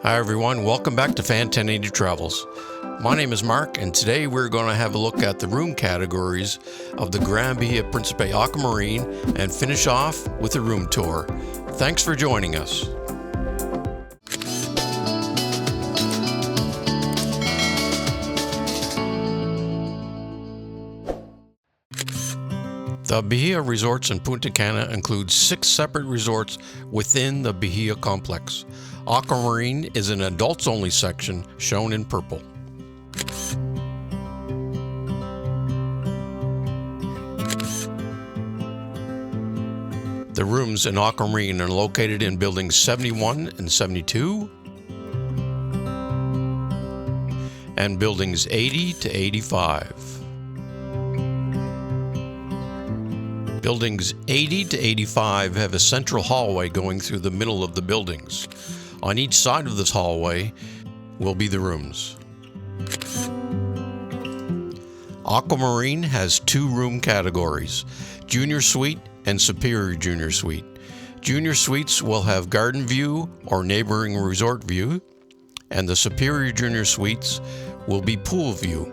Hi everyone, welcome back to Fan 1080 Travels. My name is Mark, and today we're going to have a look at the room categories of the Bahia Principe Aquamarine and finish off with a room tour. Thanks for joining us. The Bahia Resorts in Punta Cana includes 6 separate resorts within the Bahia complex. Aquamarine is an adults-only section shown in purple. The rooms in Aquamarine are located in buildings 71 and 72 and buildings 80 to 85. Buildings 80 to 85 have a central hallway going through the middle of the buildings. On each side of this hallway will be the rooms. Aquamarine has 2 room categories, Junior Suite and Superior Junior Suite. Junior Suites will have garden view or neighboring resort view, and the Superior Junior Suites will be pool view.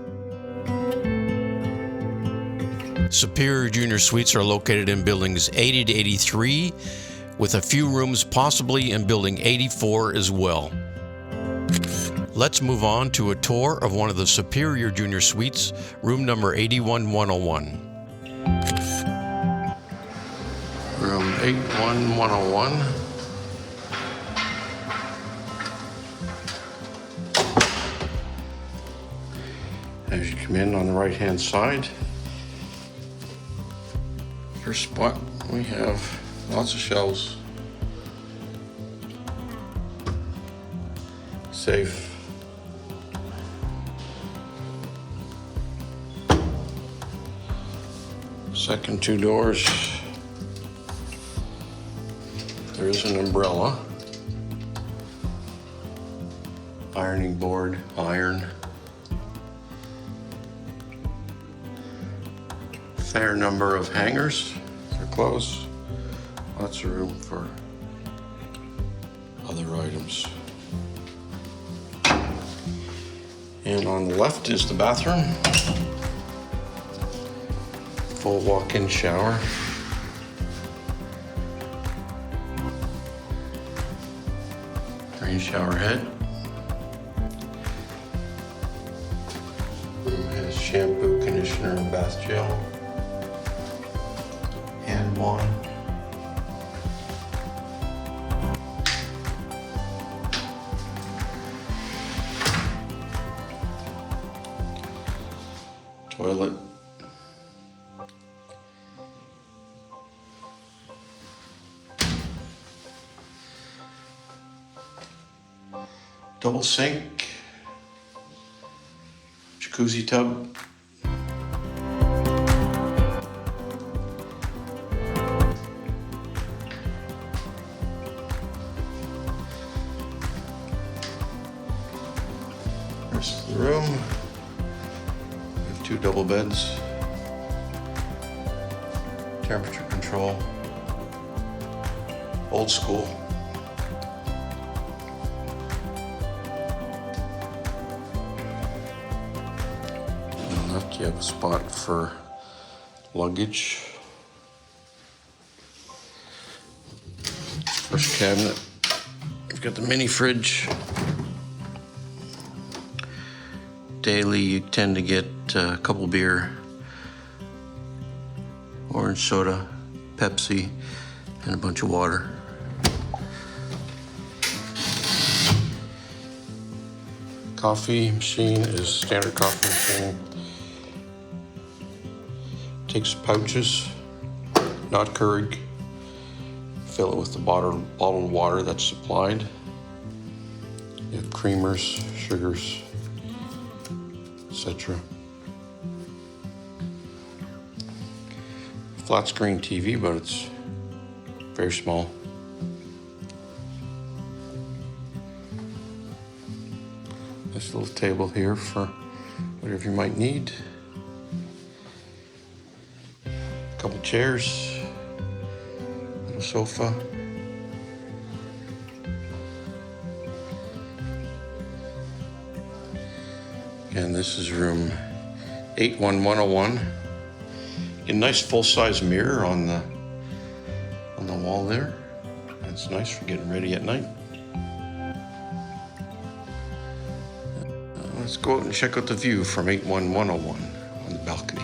Superior Junior Suites are located in buildings 80 to 83, with a few rooms possibly in building 84 as well. Let's move on to a tour of one of the Superior Junior Suites, room number 81101. Room 81101. As you come in on the right hand side, first spot, we have lots of shelves, safe, second 2 doors, there is an umbrella, ironing board, iron, fair number of hangers for clothes, lots of room for other items. And on the left is the bathroom, full walk-in shower, rain shower head. Room has shampoo, conditioner, and bath gel. Hand wand. Toilet. Double sink. Jacuzzi tub. Rest of the room. We have 2 double beds. Temperature control. Old school. On the left you have a spot for luggage. First cabinet. You've got the mini fridge. Daily you tend to get a couple beer, orange soda, Pepsi, and a bunch of water. Coffee machine is standard coffee machine. Takes pouches, not Keurig. Fill it with the bottled water that's supplied. You have creamers, sugars, etc. Flat screen TV, but it's very small. This little table here for whatever you might need. A couple chairs, little sofa, And this is room 81101. A nice full-size mirror on the wall there. That's nice for getting ready at night. Let's go out and check out the view from 81101 on the balcony.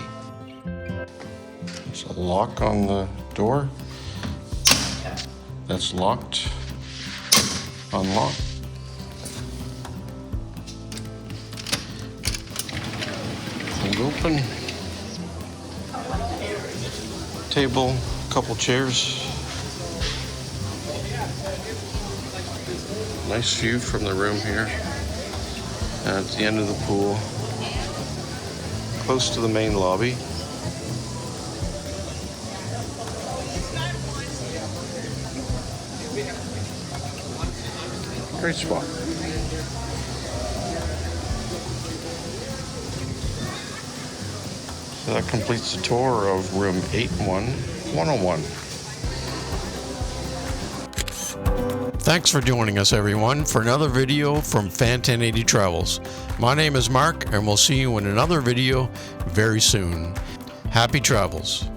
There's a lock on the door. That's locked. Unlock. Hold open. Table, couple chairs. Nice view from the room here. At the end of the pool, close to the main lobby. Great spot. So that completes the tour of room 81101. Thanks for joining us, everyone, for another video from Fan 1080 Travels. My name is Mark, and we'll see you in another video very soon. Happy travels.